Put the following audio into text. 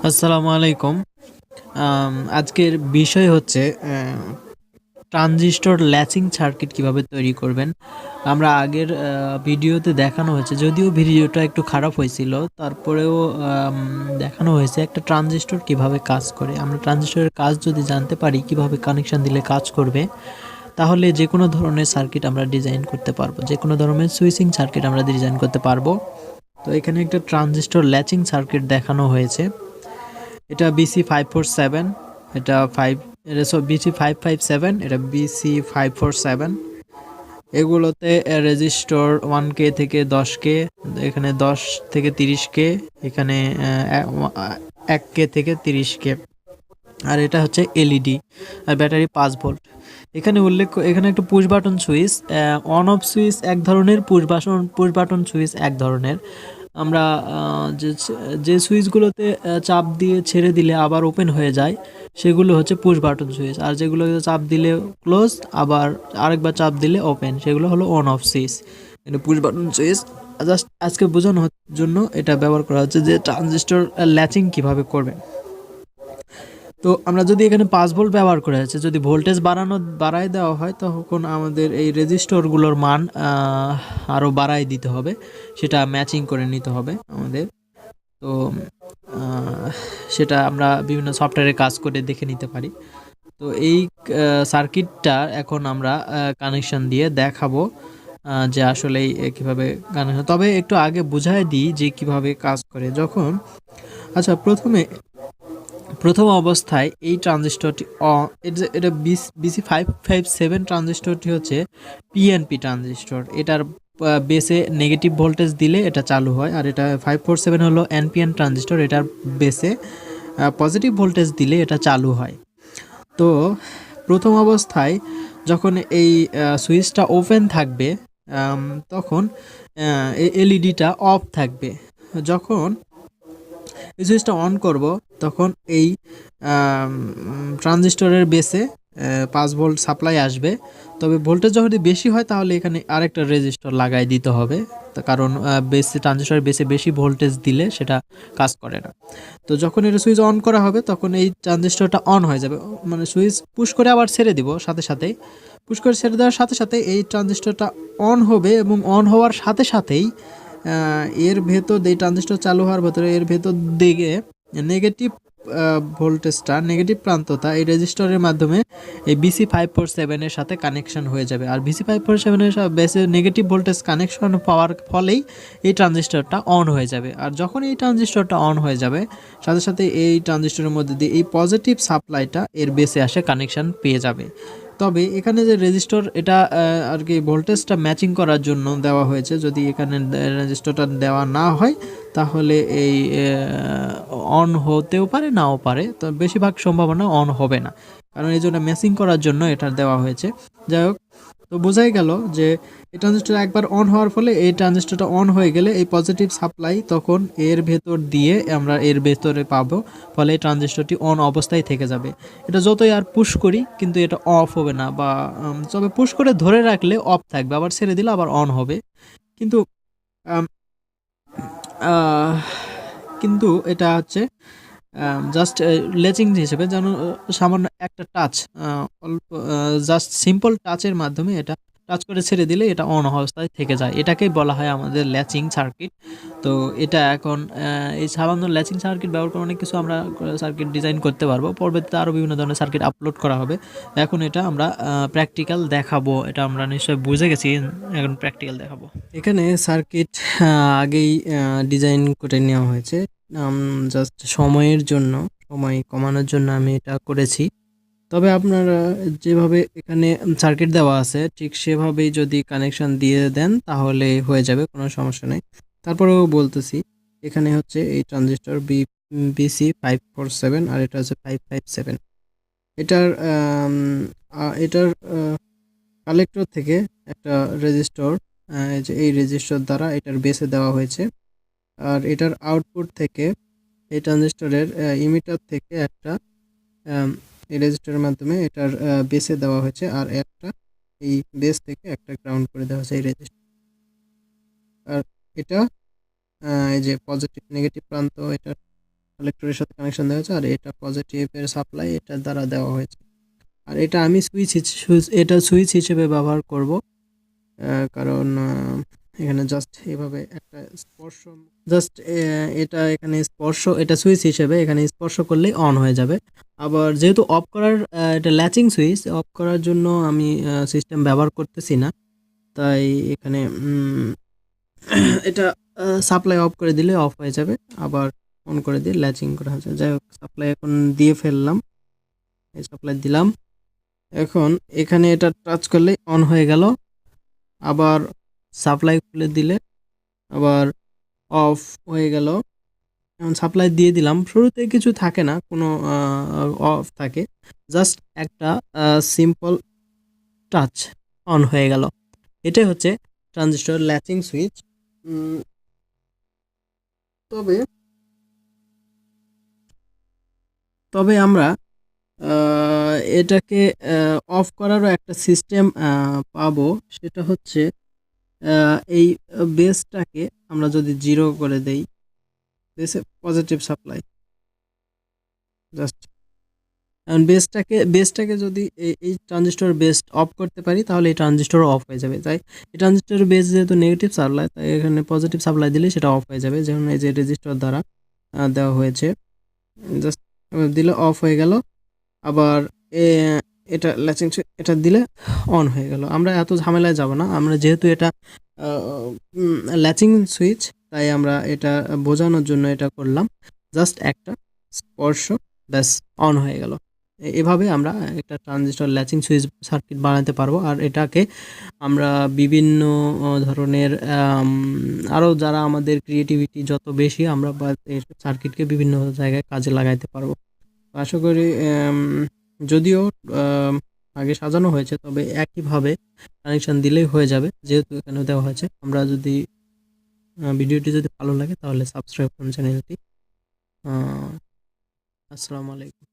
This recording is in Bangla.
আসসালামু আলাইকুম। আজকের বিষয় হচ্ছে ট্রানজিস্টর ল্যাচিং সার্কিট কিভাবে তৈরি করবেন। আমরা আগের ভিডিওতে দেখানো হয়েছে, যদিও ভিডিওটা একটু খারাপ হয়েছিল, তারপরেও দেখানো হয়েছে একটা ট্রানজিস্টর কিভাবে কাজ করে। আমরা ট্রানজিস্টরের কাজ যদি জানতে পারি, কিভাবে কানেকশন দিলে কাজ করবে, তাহলে যে কোনো ধরনের সার্কিট আমরা ডিজাইন করতে পারবো, যে কোনো ধরনের সুইচিং সার্কিট আমরা ডিজাইন করতে পারবো। তো এখানে একটা ট্রানজিস্টর ল্যাচিং সার্কিট দেখানো হয়েছে। এটা BC547, এটা ফাইভ, এটা BC557, এটা BC547। এগুলোতে রেজিস্টর 1K থেকে 10K, এখানে 10 থেকে 30K, এখানে 1K থেকে 30K। আর এটা হচ্ছে এলইডি, আর ব্যাটারি 5 ভোল্ট। এখানে এখানে একটা push button switch, on off switch এক ধরনের, পুশ বাটন সুইচ এক ধরনের। আমরা যে যে সুইচগুলোতে চাপ দিয়ে ছেড়ে দিলে আবার ওপেন হয়ে যায়, সেগুলো হচ্ছে পুশ বাটন সুইচ। আর যেগুলোতে চাপ দিলে ক্লোজ, আবার আরেকবার চাপ দিলে ওপেন, সেগুলো হলো অন অফ সুইচ। এটা পুশ বাটন সুইচ। জাস্ট আজকে বোঝানোর জন্য এটা ব্যবহার করা হচ্ছে যে ট্রানজিস্টর ল্যাচিং কিভাবে করবেন। তো আমরা যদি এখানে 5 ভোল্ট ব্যবহার করে আছে, যদি ভোল্টেজ বাড়ায় দেওয়া হয়, তখন আমাদের এই রেজিস্টরগুলোর মান আরও বাড়ায় দিতে হবে, সেটা ম্যাচিং করে নিতে হবে আমাদের। তো আহ, সেটা আমরা বিভিন্ন সফটওয়্যারে কাজ করে দেখে নিতে পারি। তো এই সার্কিটটা এখন আমরা কানেকশন দিয়ে দেখাবো যে আসলেই কিভাবে কানেকশন। তবে একটু আগে বুঝাই দিই যে কিভাবে কাজ করে। যখন আচ্ছা, প্রথম অবস্থায় এই ট্রানজিস্টরটি এটা BC557 ট্রানজিস্টরটি হচ্ছে পিএনপি ট্রানজিস্টর। এটার বেসে নেগেটিভ ভোল্টেজ দিলে এটা চালু হয়। আর এটা 547 হলো এনপিএন ট্রানজিস্টর, এটার বেসে পজিটিভ ভোল্টেজ দিলে এটা চালু হয়। তো প্রথম অবস্থায় যখন এই সুইচটা ওপেন থাকবে, তখন এলইডিটা অফ থাকবে। যখন এই সুইচটা অন করব, তখন এই ট্রানজিস্টরের বেসে 5 ভোল্ট সাপ্লাই আসবে। তবে ভোল্টেজ যখন বেশি হয়, তাহলে এখানে আরেকটা রেজিস্টর লাগাই দিতে হবে, কারণ বেসে ট্রানজিস্টরের বেসে বেশি ভোল্টেজ দিলে সেটা কাজ করে না। তো যখন এটা সুইচ অন করা হবে, তখন এই ট্রানজিস্টরটা অন হয়ে যাবে। মানে সুইচ পুশ করে আবার ছেড়ে দিব, সাথে সাথেই পুশ করে ছেড়ে দেওয়ার সাথে সাথে এই ট্রানজিস্টরটা অন হবে, এবং অন হওয়ার সাথে সাথেই এর ভেতর, এই ট্রানজিস্টর চালু হওয়ার ভেতরে এর ভেতর দিকে নেগেটিভ ভোল্টেজটা, নেগেটিভ প্রান্তটা এই রেজিস্টরের মাধ্যমে এই BC547 এর সাথে কানেকশন হয়ে যাবে। আর BC547 এর বেসে নেগেটিভ ভোল্টেজ কানেকশন পাওয়ার ফলেই এই ট্রানজিস্টরটা অন হয়ে যাবে। আর যখন এই ট্রানজিস্টরটা অন হয়ে যাবে, সাথে সাথে এই ট্রানজিস্টরের মধ্যে দিয়ে এই পজিটিভ সাপ্লাইটা এর বেসে আসে কানেকশন পেয়ে যাবে। তবে এখানে যে রেজিস্টর, এটা আর কি ভোল্টেজটা ম্যাচিং করার জন্য দেওয়া হয়েছে। যদি এখানে রেজিস্টরটা দেওয়া না হয়, তাহলে এই অন হতেও পারে, নাও পারে। তো বেশিরভাগ সম্ভাবনা অন হবে না, কারণ এই জন্য ম্যাচিং করার জন্য এটা দেওয়া হয়েছে। যাই হোক, তো বোঝাই গেল যে এই ট্রানজিস্টর একবার অন হওয়ার ফলে, এই ট্রানজিস্টরটা অন হয়ে গেলে এই পজিটিভ সাপ্লাই তখন এর ভেতর দিয়ে আমরা এর ভেতরে পাবো, ফলে এই ট্রানজিস্টরটি অন অবস্থায় থেকে যাবে। এটা যতই আর পুশ করি, কিন্তু এটা অফ হবে না, বা তবে পুশ করে ধরে রাখলে অফ থাকবে, আবার ছেড়ে দিলে আবার অন হবে। কিন্তু আম, আহ, কিন্তু এটা হচ্ছে জাস্ট লেচিং হিসেবে, যেন সামান্য একটা টাচ, অল্প জাস্ট সিম্পল টাচের মাধ্যমে এটা টাচ করে ছেড়ে দিলে এটা অন অবস্থায় থেকে যায়। এটাকেই বলা হয় আমাদের ল্যাচিং সার্কিট। তো এটা এখন এই সামান্য ল্যাচিং সার্কিট ব্যবহার করে অনেক কিছু আমরা সার্কিট ডিজাইন করতে পারবো। পরবর্তীতে আরও বিভিন্ন ধরনের সার্কিট আপলোড করা হবে। এখন এটা আমরা প্র্যাকটিক্যাল দেখাবো। এটা আমরা নিশ্চয়ই বুঝে গেছি, এখন প্র্যাকটিক্যাল দেখাবো। এখানে সার্কিট আগেই ডিজাইন করে নেওয়া হয়েছে, জাস্ট সময়ের জন্য, সময় কমানোর জন্য আমি এটা করেছি। তবে আপনারা যেভাবে এখানে সার্কিট দেওয়া আছে, ঠিক সেভাবেই যদি কানেকশন দিয়ে দেন, তাহলে হয়ে যাবে, কোনো সমস্যা নেই। তারপরেও বলতেছি, এখানে হচ্ছে এই ট্রানজিস্টর BC547, আর এটা হচ্ছে 557। এটার কালেক্টর থেকে একটা রেজিস্টর, যে এই রেজিস্টর দ্বারা এটার বেসে দেওয়া হয়েছে। আর এটার আউটপুট থেকে, এই ট্রানজিস্টরের ইমিটার থেকে একটা এই রেজিস্টরের মাধ্যমে এটার বেসে দেওয়া হয়েছে, আর একটা এই বেস থেকে একটা গ্রাউন্ড করে দেওয়া হয়েছে এই রেজিস্টর। আর এটা এই যে পজিটিভ নেগেটিভ প্রান্ত, এটা কালেক্টরের সাথে কানেকশন দেওয়া হয়েছে, আর এটা পজিটিভের সাপ্লাই এটার দ্বারা দেওয়া হয়েছে। আর এটা আমি সুইচ হিসেবে ব্যবহার করব, কারণ এখানে জাস্ট এভাবে একটা স্পর্শ, জাস্ট এটা এখানে স্পর্শ, এটা সুইচ হিসেবে এখানে স্পর্শ করলেই অন হয়ে যাবে। আবার যেহেতু অফ করার এটা ল্যাচিং সুইচ, অফ করার জন্য আমি সিস্টেম ব্যবহার করতেছি না, তাই এখানে এটা সাপ্লাই অফ করে দিলে অফ হয়ে যাবে, আবার অন করে দিয়ে ল্যাচিং করা হয়েছে। যাই হোক, সাপ্লাই এখন দিয়ে ফেললাম, এই সাপ্লাই দিলাম। এখন এখানে এটা টাচ করলেই অন হয়ে গেল, আবার সাপ্লাই খুলে দিলে আবার অফ হয়ে গেল। এখন সাপ্লাই দিয়ে দিলাম, শুরুতে কিছু থাকে না, কোনো অফ থাকে, জাস্ট একটা সিম্পল টাচ, অন হয়ে গেল। এটাই হচ্ছে ট্রানজিস্টর ল্যাচিং সুইচ। তবে তবে আমরা এটাকে অফ করারও একটা সিস্টেম পাবো, সেটা হচ্ছে এই বেসটাকে আমরা যদি জিরো করে দেই, বেসে পজিটিভ সাপ্লাই, জাস্ট বেসটাকে যদি এই ট্রানজিস্টর বেস অফ করতে পারি, তাহলে এই ট্রানজিস্টর অফ হয়ে যাবে। তাই এই ট্রানজিস্টর বেস যেহেতু নেগেটিভ সাপ্লাই, তাই এখানে পজিটিভ সাপ্লাই দিলে সেটা অফ হয়ে যাবে, যেমন এই যে রেজিস্টর দ্বারা দেওয়া হয়েছে, জাস্ট দিলে অফ হয়ে গেল। আবার এটা ল্যাচিং এটা দিলে অন হয়ে গেল। আমরা এত ঝামেলায় যাব না, আমরা যেহেতু এটা ল্যাচিং সুইচ, তাই আমরা এটা বোঝানোর জন্য এটা করলাম, জাস্ট একটা স্পর্শ, ব্যাস অন হয়ে গেল। এভাবে আমরা একটা ট্রানজিস্টর ল্যাচিং সুইচ সার্কিট বানাতে পারবো। আর এটাকে আমরা বিভিন্ন ধরনের আরও যারা আমাদের ক্রিয়েটিভিটি যত বেশি, আমরা এই সার্কিটকে বিভিন্ন জায়গায় কাজে লাগাইতে পারবো। আশা করি যদিও আগে সাজানো হয়েছে, তবে একইভাবে কানেকশন দিলেই হয়ে যাবে, যেহেতু এখানে দেওয়া হয়েছে। আমরা যদি ভিডিওটি যদি ভালো লাগে তাহলে সাবস্ক্রাইব করুন চ্যানেলটি। আসসালামু আলাইকুম।